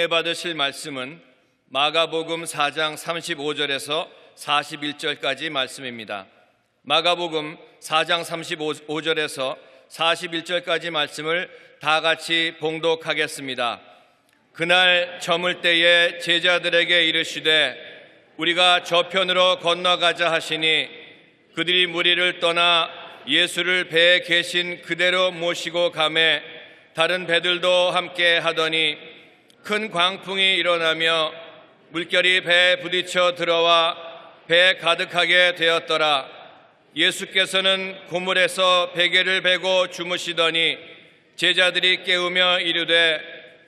은혜 받으실 말씀은 마가복음 4장 35절에서 41절까지 말씀입니다. 마가복음 4장 35절에서 41절까지 말씀을 다 같이 봉독하겠습니다. 그날 저물 때에 제자들에게 이르시되 우리가 저편으로 건너가자 하시니 그들이 무리를 떠나 예수를 배에 계신 그대로 모시고 가매 다른 배들도 함께 하더니 큰 광풍이 일어나며 물결이 배에 부딪혀 들어와 배에 가득하게 되었더라. 예수께서는 고물에서 베개를 베고 주무시더니 제자들이 깨우며 이르되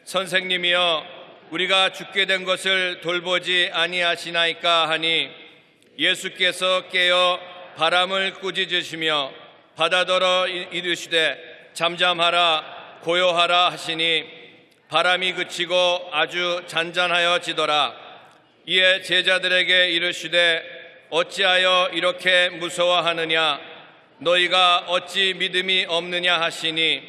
선생님이여 우리가 죽게 된 것을 돌보지 아니하시나이까 하니 예수께서 깨어 바람을 꾸짖으시며 바다더러 이르시되 잠잠하라 고요하라 하시니 바람이 그치고 아주 잔잔하여지더라. 이에 제자들에게 이르시되 어찌하여 이렇게 무서워하느냐 너희가 어찌 믿음이 없느냐 하시니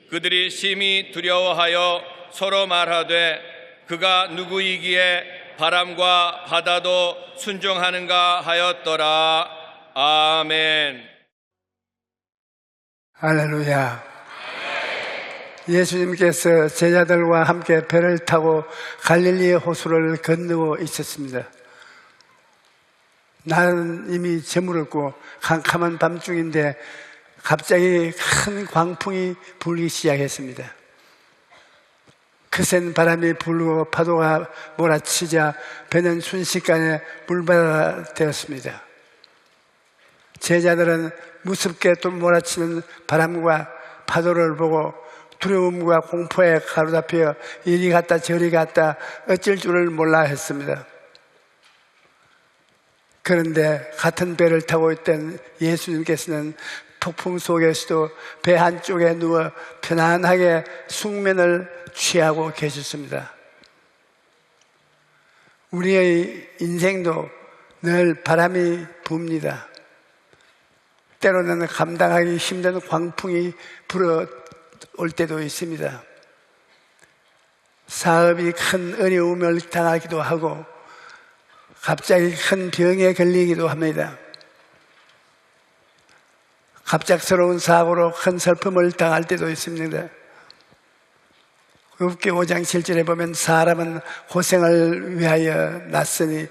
그들이 심히 두려워하여 서로 말하되 그가 누구이기에 바람과 바다도 순종하는가 하였더라. 아멘. 할렐루야. 예수님께서 제자들과 함께 배를 타고 갈릴리의 호수를 건너고 있었습니다. 날은 이미 저물었고 캄캄한 밤중인데 갑자기 큰 광풍이 불기 시작했습니다. 거센 바람이 불고 파도가 몰아치자 배는 순식간에 물바다가 되었습니다. 제자들은 무섭게 또 몰아치는 바람과 파도를 보고 두려움과 공포에 가로잡혀 이리 갔다 저리 갔다 어쩔 줄을 몰라 했습니다. 그런데 같은 배를 타고 있던 예수님께서는 폭풍 속에서도 배 한쪽에 누워 편안하게 숙면을 취하고 계셨습니다. 우리의 인생도 늘 바람이 붑니다. 때로는 감당하기 힘든 광풍이 불어올 때도 있습니다. 사업이 큰 어려움을 당하기도 하고 갑자기 큰 병에 걸리기도 합니다. 갑작스러운 사고로 큰 슬픔을 당할 때도 있습니다. 욥기 5장 7절에 보면 사람은 고생을 위하여 났으니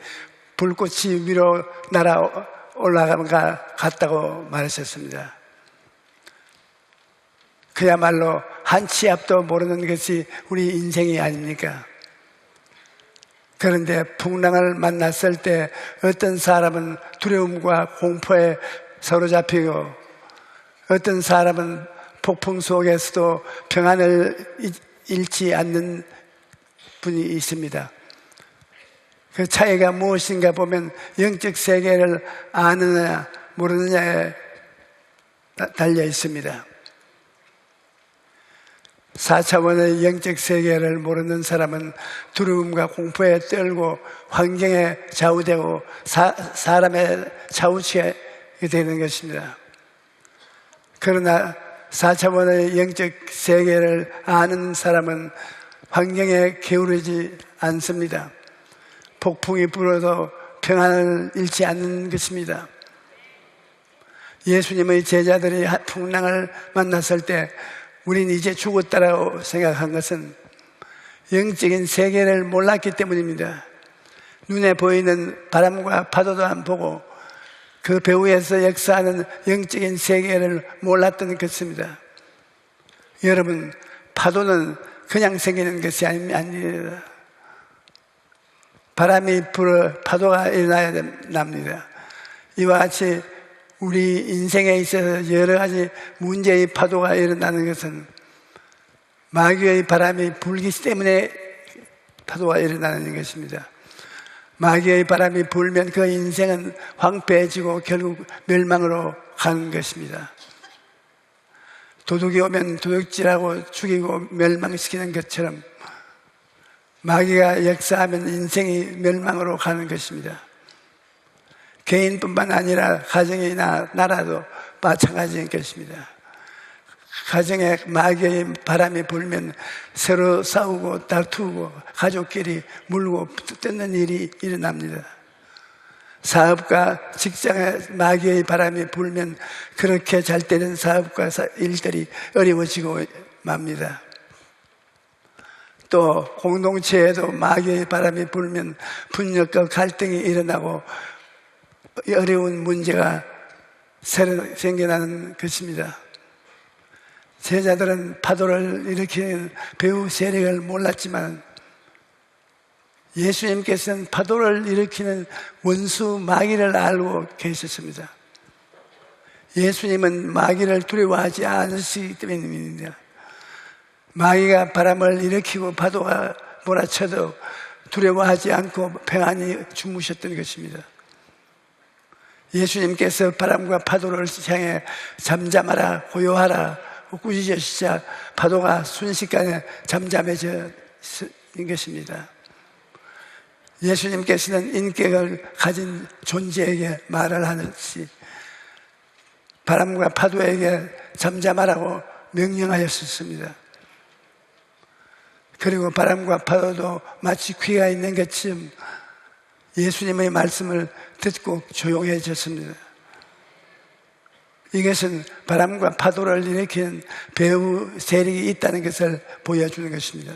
불꽃이 위로 날아 올라간가 같다고 말하셨습니다. 그야말로 한 치 앞도 모르는 것이 우리 인생이 아닙니까? 그런데 풍랑을 만났을 때 어떤 사람은 두려움과 공포에 사로잡히고 어떤 사람은 폭풍 속에서도 평안을 잃지 않는 분이 있습니다. 그 차이가 무엇인가 보면 영적 세계를 아느냐 모르느냐에 달려 있습니다. 4차원의 영적 세계를 모르는 사람은 두려움과 공포에 떨고 환경에 좌우되고 사람의 좌우치게 되는 것입니다. 그러나 4차원의 영적 세계를 아는 사람은 환경에 게으르지 않습니다. 폭풍이 불어도 평안을 잃지 않는 것입니다. 예수님의 제자들이 풍랑을 만났을 때 우린 이제 죽었다라고 생각한 것은 영적인 세계를 몰랐기 때문입니다. 눈에 보이는 바람과 파도도 안 보고 그 배후에서 역사하는 영적인 세계를 몰랐던 것입니다. 여러분, 파도는 그냥 생기는 것이 아닙니다. 바람이 불어 파도가 일어나야 납니다. 이와 같이 우리 인생에 있어서 여러 가지 문제의 파도가 일어나는 것은 마귀의 바람이 불기 때문에 파도가 일어나는 것입니다. 마귀의 바람이 불면 그 인생은 황폐해지고 결국 멸망으로 가는 것입니다. 도둑이 오면 도둑질하고 죽이고 멸망시키는 것처럼 마귀가 역사하면 인생이 멸망으로 가는 것입니다. 개인뿐만 아니라 가정이나 나라도 마찬가지인 것입니다. 가정에 마귀의 바람이 불면 서로 싸우고 다투고 가족끼리 물고 뜯는 일이 일어납니다. 사업과 직장에 마귀의 바람이 불면 그렇게 잘 되는 사업과 일들이 어려워지고 맙니다. 또 공동체에도 마귀의 바람이 불면 분열과 갈등이 일어나고 어려운 문제가 새로 생겨나는 것입니다. 제자들은 파도를 일으키는 배후 세력을 몰랐지만 예수님께서는 파도를 일으키는 원수 마귀를 알고 계셨습니다. 예수님은 마귀를 두려워하지 않으시기 때문입니다. 마귀가 바람을 일으키고 파도가 몰아쳐도 두려워하지 않고 평안히 주무셨던 것입니다. 예수님께서 바람과 파도를 향해 잠잠하라 고요하라 꾸짖으시자 파도가 순식간에 잠잠해진 것입니다. 예수님께서는 인격을 가진 존재에게 말을 하듯이 바람과 파도에게 잠잠하라고 명령하였습니다. 그리고 바람과 파도도 마치 귀가 있는 것처럼 예수님의 말씀을 듣고 조용해졌습니다. 이것은 바람과 파도를 일으키는 배후 세력이 있다는 것을 보여주는 것입니다.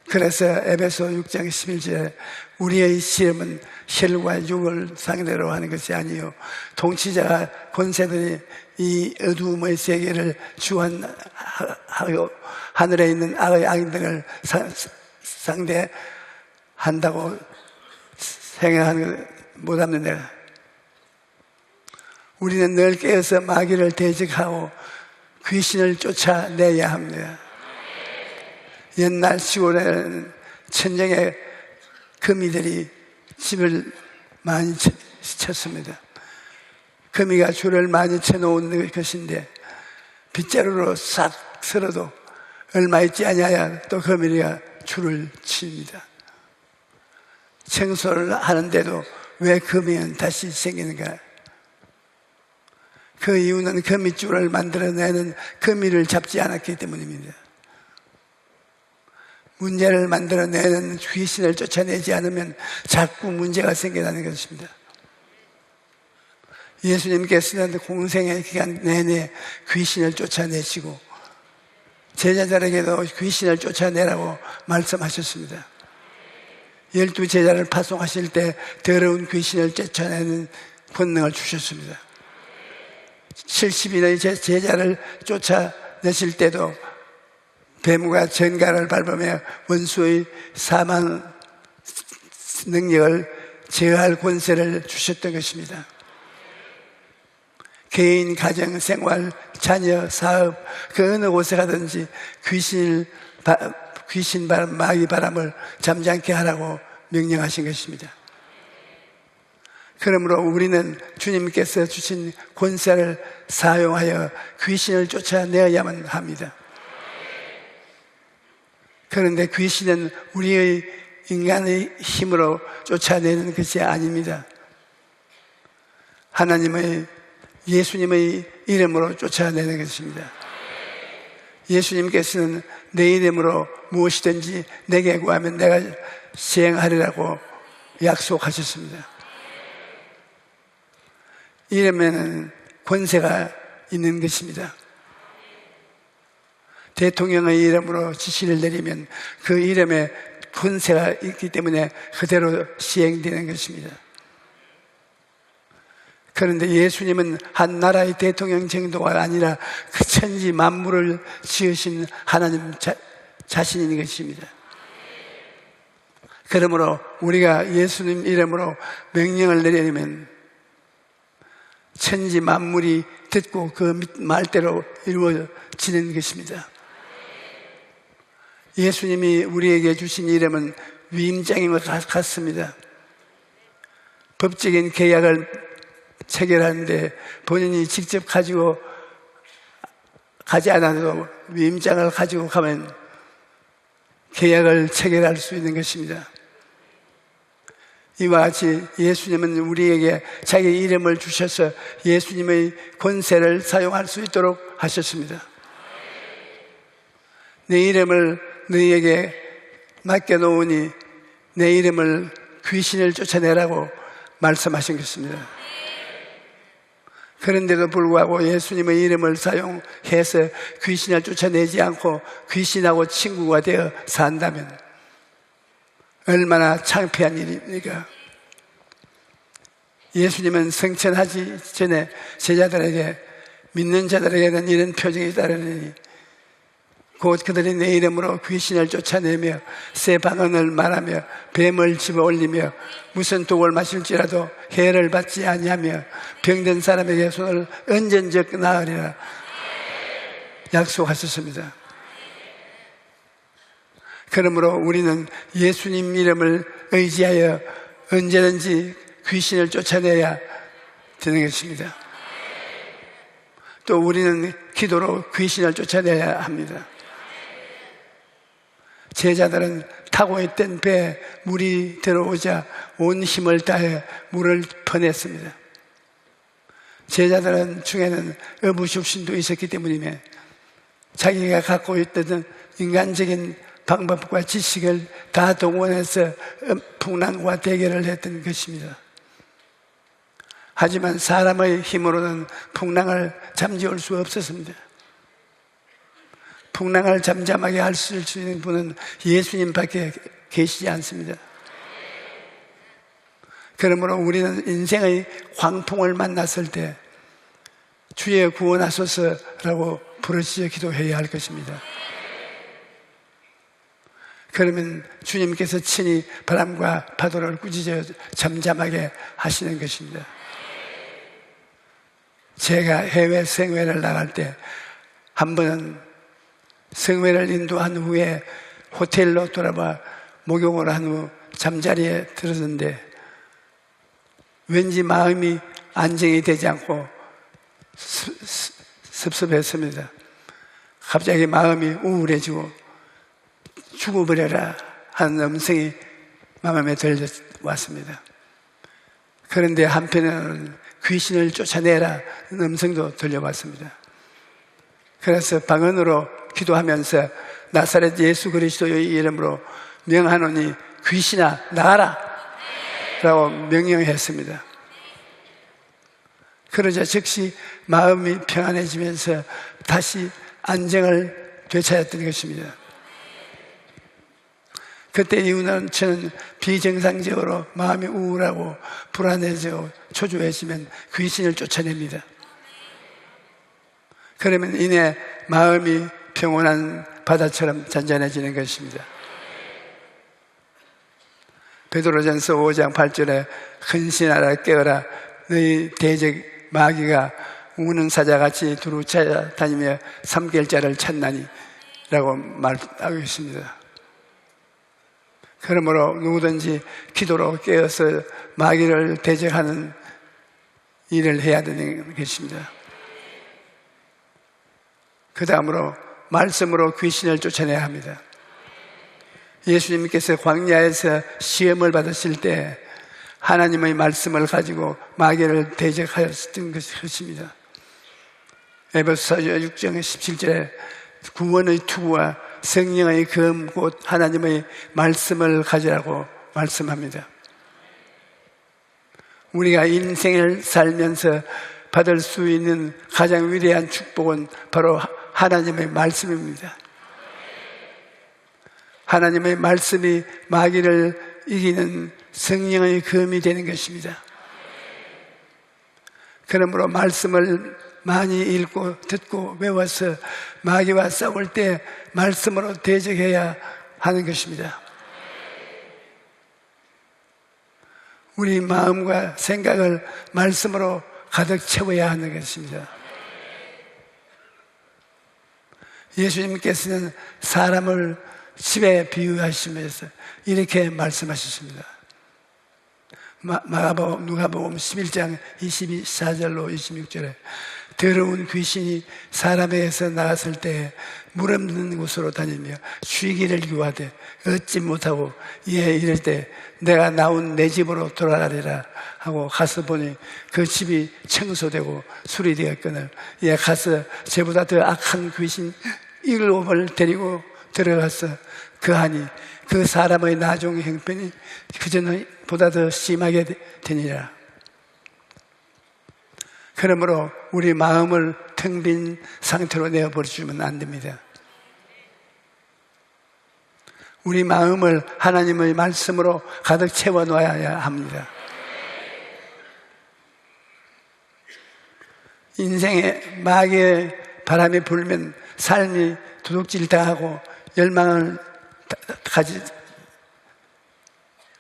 그래서 에베소 6장 11절에 우리의 시험은 혈과 육을 상대로 하는 것이 아니요 통치자가 권세들이 이 어두움의 세계를 주관하고 하늘에 있는 악의 악인들을 상대한다고 생각하는 것 못합니다. 우리는 늘 깨어서 마귀를 대적하고 귀신을 쫓아내야 합니다. 옛날 시골에는 천정에 거미들이 집을 많이 쳤습니다. 거미가 줄을 많이 쳐놓은 것인데 빗자루로 싹 쓸어도 얼마 있지 않아야 또 거미가 줄을 칩니다. 청소를 하는데도 왜 거미는 다시 생기는가? 그 이유는 거미줄을 만들어내는 거미를 잡지 않았기 때문입니다. 문제를 만들어내는 귀신을 쫓아내지 않으면 자꾸 문제가 생겨나는 것입니다. 예수님께서는 공생의 기간 내내 귀신을 쫓아내시고 제자들에게도 귀신을 쫓아내라고 말씀하셨습니다. 12제자를 파송하실 때 더러운 귀신을 쫓아내는 권능을 주셨습니다. 70인의 제자를 쫓아내실 때도 뱀과 전갈을 밟으며 원수의 사망 능력을 제어할 권세를 주셨던 것입니다. 개인, 가정, 생활, 자녀, 사업 그 어느 곳에 가든지 귀신 바람, 마귀 바람을 잠잠케 하라고 명령하신 것입니다. 그러므로 우리는 주님께서 주신 권세를 사용하여 귀신을 쫓아내어야만 합니다. 그런데 귀신은 우리의 인간의 힘으로 쫓아내는 것이 아닙니다. 하나님의 예수님의 이름으로 쫓아내는 것입니다. 예수님께서는 내 이름으로 무엇이든지 내게 구하면 내가 시행하리라고 약속하셨습니다. 이름에는 권세가 있는 것입니다. 대통령의 이름으로 지시를 내리면 그 이름에 권세가 있기 때문에 그대로 시행되는 것입니다. 그런데 예수님은 한 나라의 대통령 정도가 아니라 그 천지 만물을 지으신 하나님 자신인 것입니다. 그러므로 우리가 예수님 이름으로 명령을 내리면 천지 만물이 듣고 그 말대로 이루어지는 것입니다. 예수님이 우리에게 주신 이름은 위임장과 같습니다. 법적인 계약을 체결하는데 본인이 직접 가지고 가지 않아도 위임장을 가지고 가면 계약을 체결할 수 있는 것입니다. 이와 같이 예수님은 우리에게 자기 이름을 주셔서 예수님의 권세를 사용할 수 있도록 하셨습니다. 내 이름을 너희에게 맡겨놓으니 내 이름을 귀신을 쫓아내라고 말씀하신 것입니다. 그런데도 불구하고 예수님의 이름을 사용해서 귀신을 쫓아내지 않고 귀신하고 친구가 되어 산다면 얼마나 창피한 일입니까? 예수님은 승천하기 전에 제자들에게, 믿는 자들에게는 이런 표징이 따르니 곧 그들이 내 이름으로 귀신을 쫓아내며 새 방언을 말하며 뱀을 집어 올리며 무슨 독을 마실지라도 해를 받지 아니하며 병든 사람에게 손을 얹은 적 나으리라 약속하셨습니다. 그러므로 우리는 예수님 이름을 의지하여 언제든지 귀신을 쫓아내야 되는 것입니다. 또 우리는 기도로 귀신을 쫓아내야 합니다. 제자들은 타고 있던 배에 물이 들어오자 온 힘을 다해 물을 퍼냈습니다. 제자들은 중에는 어부십신도 있었기 때문이며 자기가 갖고 있던 인간적인 방법과 지식을 다 동원해서 풍랑과 대결을 했던 것입니다. 하지만 사람의 힘으로는 풍랑을 잠재울 수 없었습니다. 풍랑을 잠잠하게 할 수 있는 분은 예수님밖에 계시지 않습니다. 그러므로 우리는 인생의 광풍을 만났을 때 주의 구원하소서라고 부르짖어 기도해야 할 것입니다. 그러면 주님께서 친히 바람과 파도를 꾸짖어 잠잠하게 하시는 것입니다. 제가 해외 생회를 나갈 때 한 번은 성회를 인도한 후에 호텔로 돌아와 목욕을 한 후 잠자리에 들었는데 왠지 마음이 안정이 되지 않고 섭섭했습니다. 갑자기 마음이 우울해지고 죽어버려라 하는 음성이 마음에 들려왔습니다. 그런데 한편에는 귀신을 쫓아내라 하는 음성도 들려왔습니다. 그래서 방언으로 기도하면서 나사렛 예수 그리스도의 이름으로 명하노니 귀신아 나가라 라고 명령했습니다. 그러자 즉시 마음이 평안해지면서 다시 안정을 되찾았던 것입니다. 그때 이후는 저는 비정상적으로 마음이 우울하고 불안해지고 초조해지면 귀신을 쫓아냅니다. 그러면 이내 마음이 평온한 바다처럼 잔잔해지는 것입니다. 베드로전서 5장 8절에 헌신하라 깨어라 너희 대적 마귀가 우는 사자같이 두루 찾아다니며 삼킬자를 찾나니 라고 말하고 있습니다. 그러므로 누구든지 기도로 깨어서 마귀를 대적하는 일을 해야 되는 것입니다. 그 다음으로 말씀으로 귀신을 쫓아내야 합니다. 예수님께서 광야에서 시험을 받으실 때 하나님의 말씀을 가지고 마귀를 대적하였던 것입니다. 에베소서 6장 17절에 구원의 투구와 성령의 검 곧 하나님의 말씀을 가지라고 말씀합니다. 우리가 인생을 살면서 받을 수 있는 가장 위대한 축복은 바로 하나님의 말씀입니다. 하나님의 말씀이 마귀를 이기는 성령의 검이 되는 것입니다. 그러므로 말씀을 많이 읽고 듣고 외워서 마귀와 싸울 때 말씀으로 대적해야 하는 것입니다. 우리 마음과 생각을 말씀으로 가득 채워야 하는 것입니다. 예수님께서는 사람을 집에 비유하시면서 이렇게 말씀하셨습니다. 누가복음 11장 24절로 26절에 더러운 귀신이 사람에게서 나갔을 때 물 없는 곳으로 다니며 쉬기를 구하되 얻지 못하고 이에 이럴 때 내가 나온 내 집으로 돌아가리라 하고 가서 보니 그 집이 청소되고 수리되었거늘 이에 가서 저보다 더 악한 귀신 7을 데리고 들어가서 그하니 그 사람의 나중 형편이 그전보다 더 심하게 되니라. 그러므로 우리 마음을 텅 빈 상태로 내어버리시면 안 됩니다. 우리 마음을 하나님의 말씀으로 가득 채워놓아야 합니다. 인생에 마귀의 바람이 불면 삶이 도둑질당하고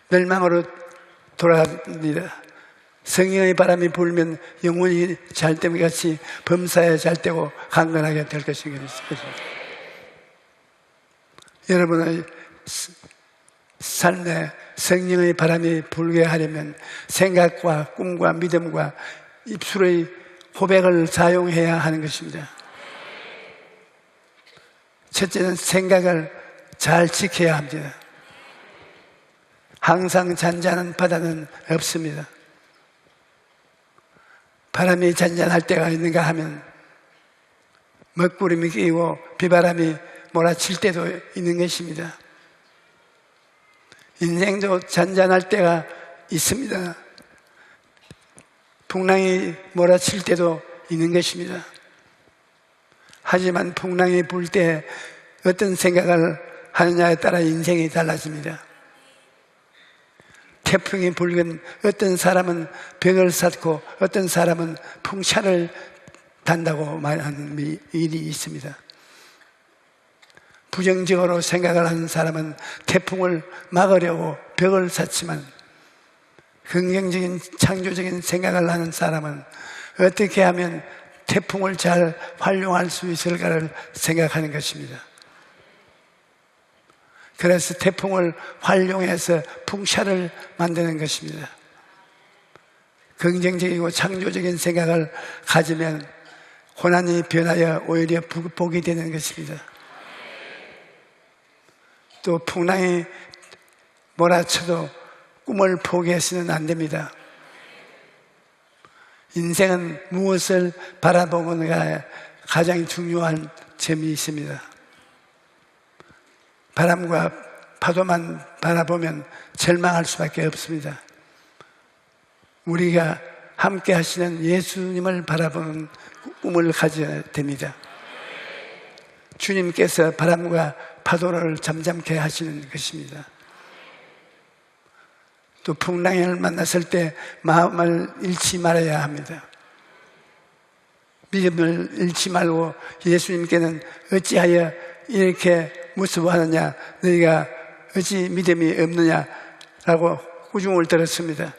멸망으로 돌아갑니다. 성령의 바람이 불면 영혼이 잘됨 같이 범사에 잘되고 강건하게 될 것입니다. 여러분의 삶에 성령의 바람이 불게 하려면 생각과 꿈과 믿음과 입술의 고백을 사용해야 하는 것입니다. 첫째는 생각을 잘 지켜야 합니다. 항상 잔잔한 바다는 없습니다. 바람이 잔잔할 때가 있는가 하면 먹구름이 끼고 비바람이 몰아칠 때도 있는 것입니다. 인생도 잔잔할 때가 있습니다. 풍랑이 몰아칠 때도 있는 것입니다. 하지만 풍랑이 불 때 어떤 생각을 하느냐에 따라 인생이 달라집니다. 태풍이 불건 어떤 사람은 벽을 쌓고 어떤 사람은 풍차를 단다고 말하는 일이 있습니다. 부정적으로 생각을 하는 사람은 태풍을 막으려고 벽을 쌓지만 긍정적인 창조적인 생각을 하는 사람은 어떻게 하면 태풍을 잘 활용할 수 있을까를 생각하는 것입니다. 그래서 태풍을 활용해서 풍차를 만드는 것입니다. 긍정적이고 창조적인 생각을 가지면 고난이 변하여 오히려 복이 되는 것입니다. 또 풍랑이 몰아쳐도 꿈을 포기해서는 안 됩니다. 인생은 무엇을 바라보는가 가장 중요한 점이 있습니다. 바람과 파도만 바라보면 절망할 수밖에 없습니다. 우리가 함께 하시는 예수님을 바라보는 꿈을 가져야 됩니다. 주님께서 바람과 파도를 잠잠케 하시는 것입니다. 또 풍랑을 만났을 때 마음을 잃지 말아야 합니다. 믿음을 잃지 말고 예수님께는 어찌하여 이렇게 무서워하느냐, 너희가 어찌 믿음이 없느냐라고 꾸중을 들었습니다.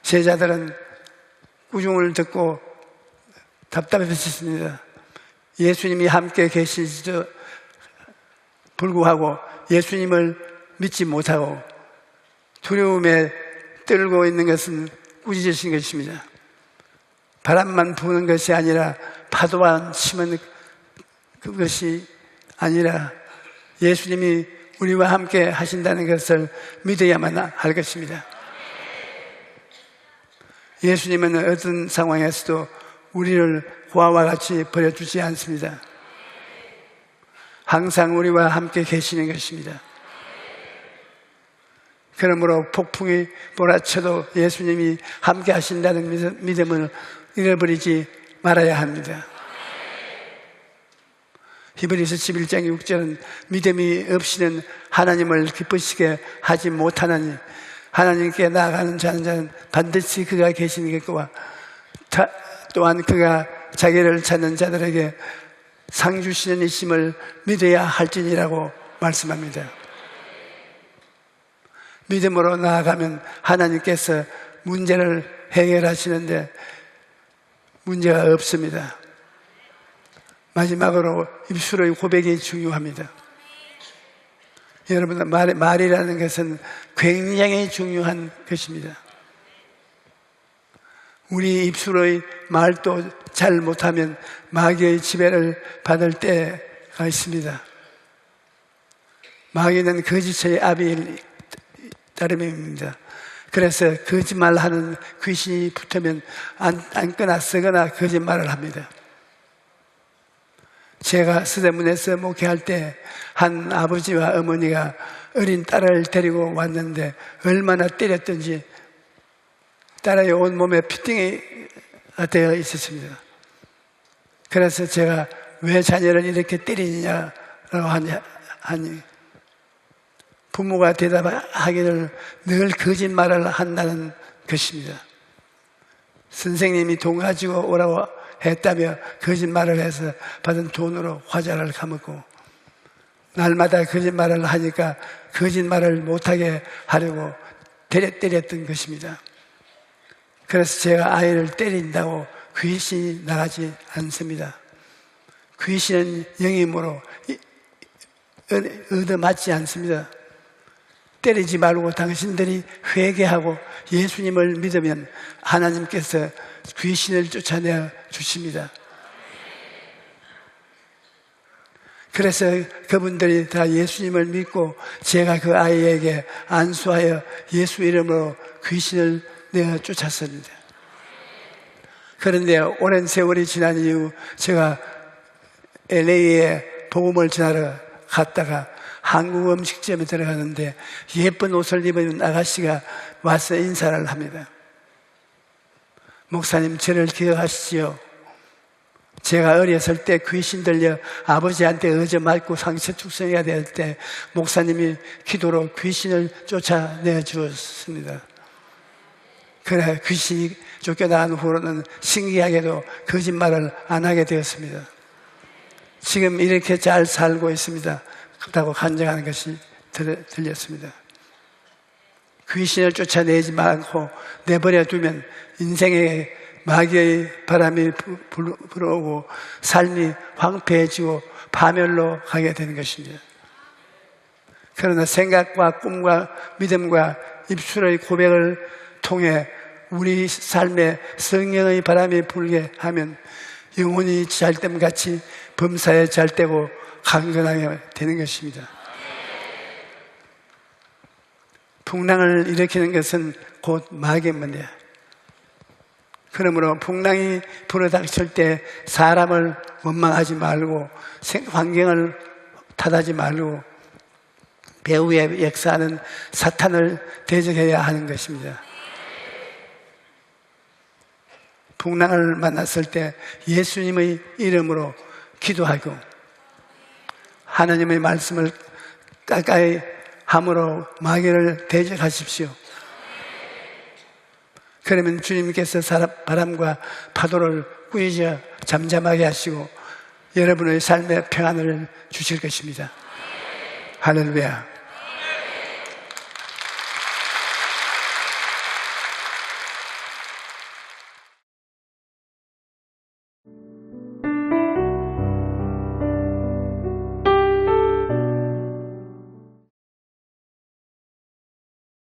제자들은 꾸중을 듣고 답답했습니다. 예수님이 함께 계시지도 불구하고 예수님을 믿지 못하고 두려움에 떨고 있는 것은 꾸짖으신 것입니다. 바람만 부는 것이 아니라 파도만 치면 그것이 아니라 예수님이 우리와 함께 하신다는 것을 믿어야만 할 것입니다. 예수님은 어떤 상황에서도 우리를 고아와 같이 버려주지 않습니다. 항상 우리와 함께 계시는 것입니다. 그러므로 폭풍이 몰아쳐도 예수님이 함께 하신다는 믿음을 잃어버리지 말아야 합니다. 히브리서 11장 6절은 믿음이 없이는 하나님을 기쁘시게 하지 못하나니 하나님께 나아가는 자는 반드시 그가 계시겠고 또한 그가 자기를 찾는 자들에게 상 주시는 이심을 믿어야 할지니라고 말씀합니다. 믿음으로 나아가면 하나님께서 문제를 해결하시는데 문제가 없습니다. 마지막으로 입술의 고백이 중요합니다. 여러분, 말이라는 것은 굉장히 중요한 것입니다. 우리 입술의 말도 잘 못하면 마귀의 지배를 받을 때가 있습니다. 마귀는 거짓의 아비일 따름입니다. 그래서 거짓말하는 귀신이 붙으면 앉거나 쓰거나 거짓말을 합니다. 제가 서대문에서 목회할 때 한 아버지와 어머니가 어린 딸을 데리고 왔는데 얼마나 때렸던지 딸의 온몸에 피팅이 되어 있었습니다. 그래서 제가 왜 자녀를 이렇게 때리냐라고 하니 부모가 대답하기를 늘 거짓말을 한다는 것입니다. 선생님이 돈 가지고 오라고 했다며 거짓말을 해서 받은 돈으로 과자를 까먹고 날마다 거짓말을 하니까 거짓말을 못하게 하려고 때렸던 것입니다. 그래서 제가 아이를 때린다고 귀신이 나가지 않습니다. 귀신은 영임으로 얻어맞지 않습니다. 때리지 말고 당신들이 회개하고 예수님을 믿으면 하나님께서 귀신을 쫓아내 주십니다. 그래서 그분들이 다 예수님을 믿고 제가 그 아이에게 안수하여 예수 이름으로 귀신을 내어 쫓았습니다. 그런데 오랜 세월이 지난 이후 제가 LA에 복음을 전하러 갔다가 한국 음식점에 들어가는데 예쁜 옷을 입은 아가씨가 와서 인사를 합니다. 목사님, 저를 기억하시지요? 제가 어렸을 때 귀신 들려 아버지한테 얻어맞고 상처축성해야 될 때 목사님이 기도로 귀신을 쫓아내 주었습니다. 그래 귀신이 쫓겨나간 후로는 신기하게도 거짓말을 안 하게 되었습니다. 지금 이렇게 잘 살고 있습니다. 그렇다고 간증하는 것이 들렸습니다. 귀신을 쫓아내지 않고 내버려 두면 인생에 마귀의 바람이 불어오고 삶이 황폐해지고 파멸로 가게 되는 것입니다. 그러나 생각과 꿈과 믿음과 입술의 고백을 통해 우리 삶에 성령의 바람이 불게 하면 영혼이 잘됨같이 범사에 잘되고 강건하게 되는 것입니다. 풍랑을 일으키는 것은 곧 마귀입니다. 그러므로 풍랑이 불어닥칠 때 사람을 원망하지 말고 환경을 탓하지 말고 배후에 역사하는 사탄을 대적해야 하는 것입니다. 풍랑을 만났을 때 예수님의 이름으로 기도하고 하나님의 말씀을 가까이 함으로 마귀를 대적하십시오. 그러면 주님께서 바람과 파도를 꾸짖어 잠잠하게 하시고 여러분의 삶에 평안을 주실 것입니다. 할렐루야.